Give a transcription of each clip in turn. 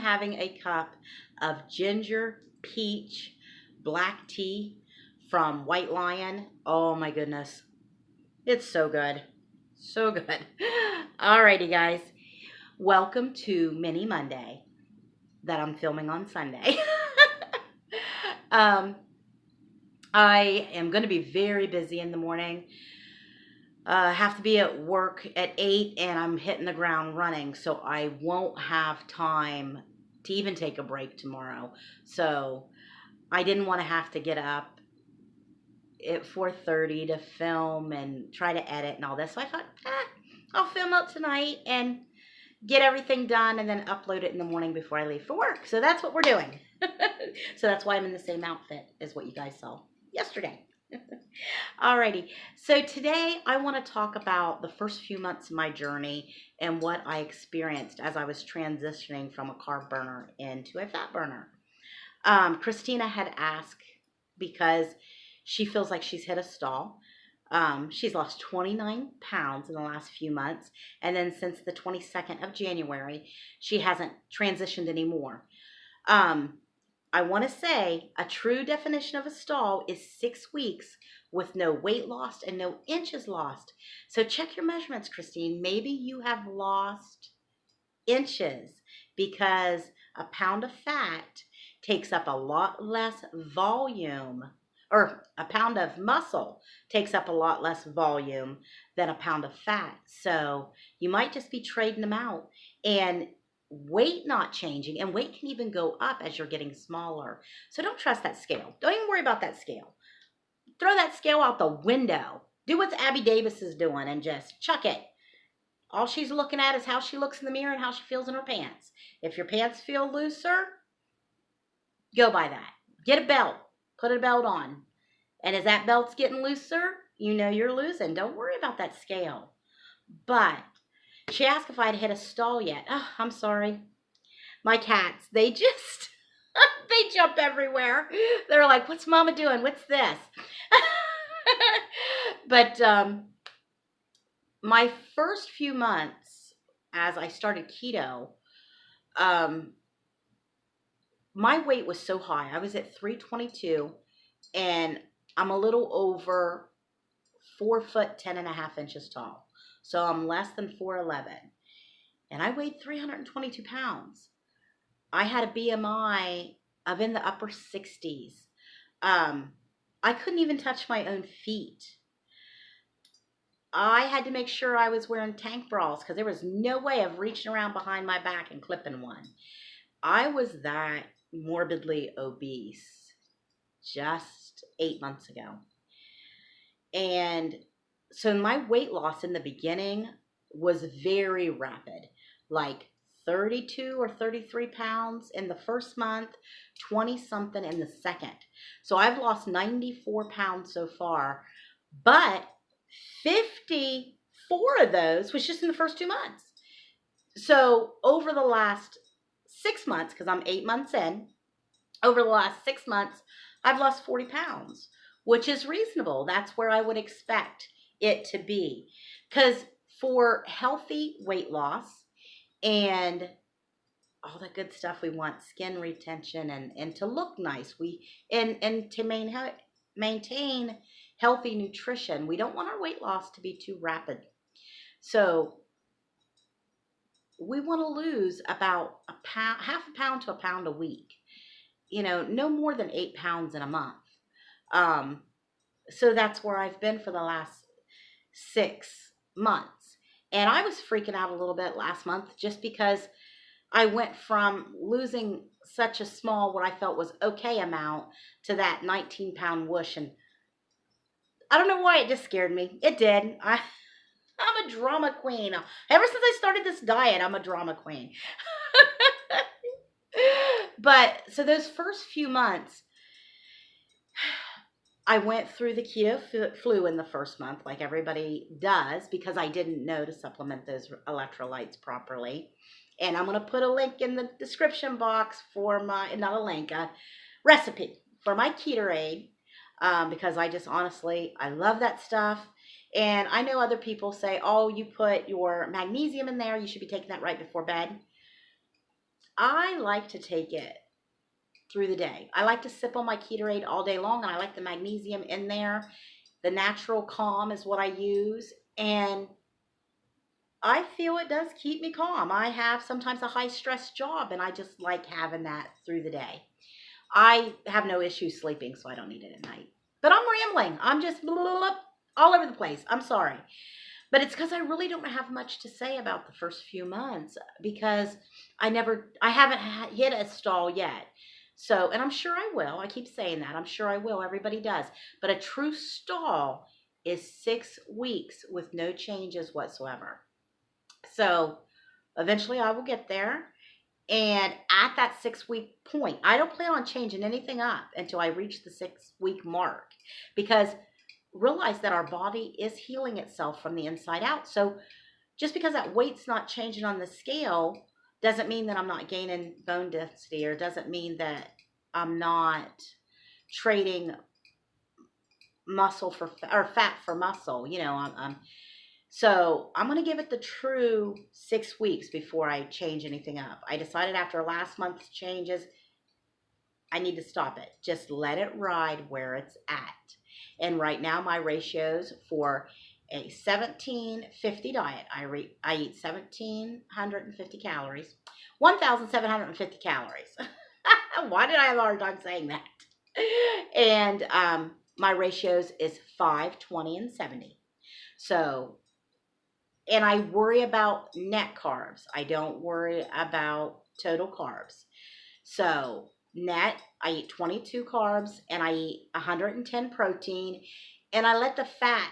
having a cup of ginger peach black tea from White Lion. Oh my goodness. It's so good. So good. Alrighty, guys. Welcome to Mini Monday that I'm filming on Sunday. I am going to be very busy in the morning. Have to be at work at 8 and I'm hitting the ground running, so I won't have time to even take a break tomorrow. So I didn't want to have to get up at 4:30 to film and try to edit and all this. So I thought, I'll film it tonight and get everything done and then upload it in the morning before I leave for work. So that's what we're doing. So that's why I'm in the same outfit as what you guys saw yesterday. Alrighty, so today I want to talk about the first few months of my journey and what I experienced as I was transitioning from a carb burner into a fat burner. Christina had asked because she feels like she's hit a stall. She's lost 29 pounds in the last few months, and then since the 22nd of January, she hasn't transitioned anymore. I want to say a true definition of a stall is 6 weeks with no weight lost and no inches lost. So check your measurements, Christine. Maybe you have lost inches because a pound of fat takes up a lot less volume, or a pound of muscle takes up a lot less volume than a pound of fat. So you might just be trading them out. And weight not changing, and weight can even go up as you're getting smaller. So don't trust that scale. Don't even worry about that scale. Throw that scale out the window. Do what Abby Davis is doing and just chuck it. All she's looking at is how she looks in the mirror and how she feels in her pants. If your pants feel looser, go by that. Get a belt. Put a belt on. And as that belt's getting looser, you know you're losing. Don't worry about that scale. But she asked if I'd hit a stall yet. Oh, I'm sorry. My cats, they just, they jump everywhere. They're like, what's Mama doing? What's this? But my first few months as I started keto, my weight was so high. I was at 322 and I'm a little over 4 foot 10.5 inches tall. So I'm less than 4'11", and I weighed 322 pounds. I had a BMI of in the upper 60s. I couldn't even touch my own feet. I had to make sure I was wearing tank bras because there was no way of reaching around behind my back and clipping one. I was that morbidly obese just 8 months ago. And so my weight loss in the beginning was very rapid, like 32 or 33 pounds in the first month, 20 something in the second. So I've lost 94 pounds so far, but 54 of those was just in the first 2 months. So over the last 6 months, because I'm 8 months in, over the last 6 months, I've lost 40 pounds, which is reasonable. That's where I would expect it to be, because for healthy weight loss and all the good stuff we want, skin retention and to look nice, and to maintain healthy nutrition, we don't want our weight loss to be too rapid. So we want to lose about a pound, half a pound to a pound a week, no more than 8 pounds in a month. So that's where I've been for the last 6 months. And I was freaking out a little bit last month just because I went from losing such a small, what I felt was okay amount, to that 19-pound whoosh. And I don't know why, it just scared me. It did. I'm a drama queen. Ever since I started this diet, I'm a drama queen. But so those first few months, I went through the keto flu in the first month, like everybody does, because I didn't know to supplement those electrolytes properly. And I'm going to put a link in the description box for a recipe for my Ketoraid, because I just honestly, I love that stuff. And I know other people say, oh, you put your magnesium in there, you should be taking that right before bed. I like to take it through the day. I like to sip on my Ketoraid all day long, and I like the magnesium in there. The natural calm is what I use, and I feel it does keep me calm. I have sometimes a high stress job, and I just like having that through the day. I have no issue sleeping, so I don't need it at night. But I'm rambling. I'm just blah, blah, blah, all over the place. I'm sorry. But it's because I really don't have much to say about the first few months, because I haven't hit a stall yet. So, and I'm sure I will. I keep saying that. I'm sure I will. Everybody does. But a true stall is 6 weeks with no changes whatsoever. So eventually I will get there. And at that 6-week point, I don't plan on changing anything up until I reach the 6-week mark, because realize that our body is healing itself from the inside out. So just because that weight's not changing on the scale doesn't mean that I'm not gaining bone density, or doesn't mean that I'm not trading muscle for or fat for muscle. So I'm going to give it the true 6 weeks before I change anything up. I decided after last month's changes, I need to stop it. Just let it ride where it's at. And right now my ratios for a 1750 diet, I eat 1,750 calories, 1,750 calories. Why did I have a hard time saying that? And my ratios is 5, 20, and 70. So, and I worry about net carbs. I don't worry about total carbs. So net, I eat 22 carbs, and I eat 110 protein, and I let the fat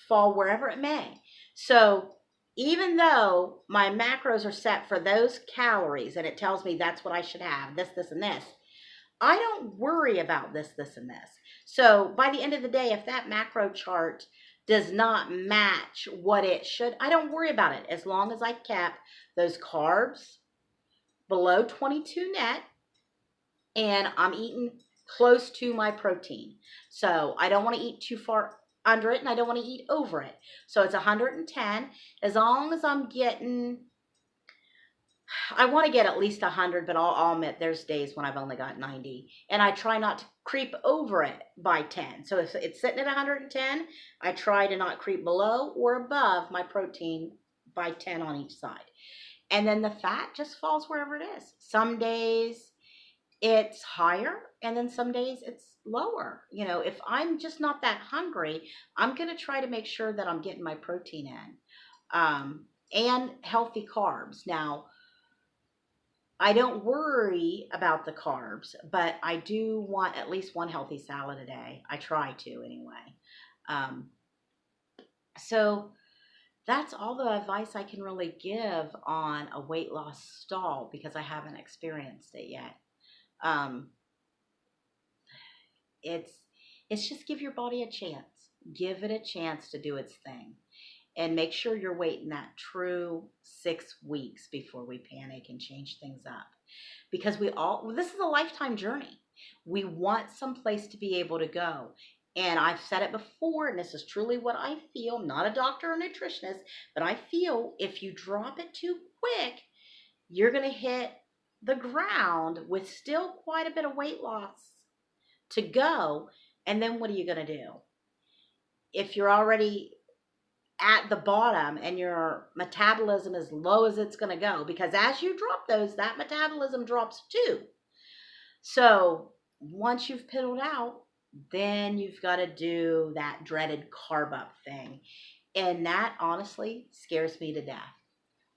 fall wherever it may. So even though my macros are set for those calories, and it tells me that's what I should have, this, and this, I don't worry about this, and this. So by the end of the day, if that macro chart does not match what it should, I don't worry about it, as long as I kept those carbs below 22 net, and I'm eating close to my protein. So I don't want to eat too far under it, and I don't want to eat over it. So it's 110. As long as I'm getting, I want to get at least 100, but I'll admit there's days when I've only got 90. And I try not to creep over it by 10. So if it's sitting at 110, I try to not creep below or above my protein by 10 on each side. And then the fat just falls wherever it is. Some days it's higher, and then some days it's lower. If I'm just not that hungry, I'm going to try to make sure that I'm getting my protein in, and healthy carbs. Now, I don't worry about the carbs, but I do want at least one healthy salad a day. I try to anyway. So that's all the advice I can really give on a weight loss stall, because I haven't experienced it yet. It's just give your body a chance. Give it a chance to do its thing. And make sure you're waiting that true 6 weeks before we panic and change things up. Because this is a lifetime journey. We want some place to be able to go. And I've said it before, and this is truly what I feel, not a doctor or nutritionist, but I feel if you drop it too quick, you're going to hit the ground with still quite a bit of weight loss to go. And then what are you going to do? If you're already at the bottom and your metabolism is low as it's going to go, because as you drop those, that metabolism drops too. So once you've piddled out, then you've got to do that dreaded carb up thing. And that honestly scares me to death.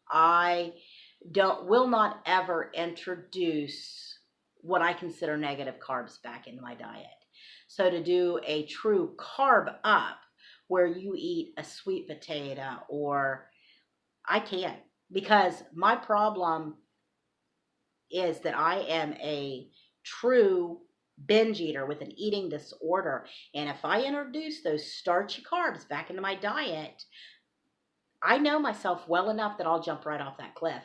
I will not ever introduce what I consider negative carbs back into my diet. So to do a true carb up where you eat a sweet potato, or I can't, because my problem is that I am a true binge eater with an eating disorder. And if I introduce those starchy carbs back into my diet, I know myself well enough that I'll jump right off that cliff.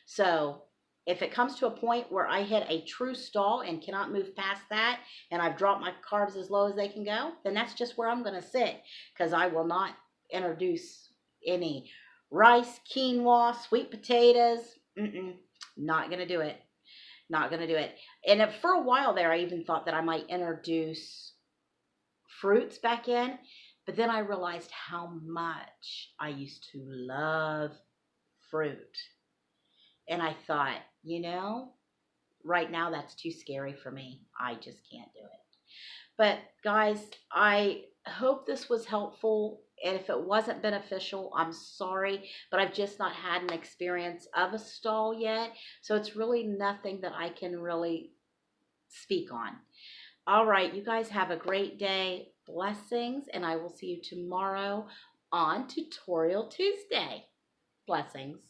So if it comes to a point where I hit a true stall and cannot move past that, and I've dropped my carbs as low as they can go, then that's just where I'm going to sit, because I will not introduce any rice, quinoa, sweet potatoes. Not going to do it. Not going to do it. And for a while there, I even thought that I might introduce fruits back in. But then I realized how much I used to love fruit. And I thought, right now that's too scary for me. I just can't do it. But guys, I hope this was helpful. And if it wasn't beneficial, I'm sorry, but I've just not had an experience of a stall yet. So it's really nothing that I can really speak on. All right, you guys have a great day. Blessings, and I will see you tomorrow on Tutorial Tuesday. Blessings.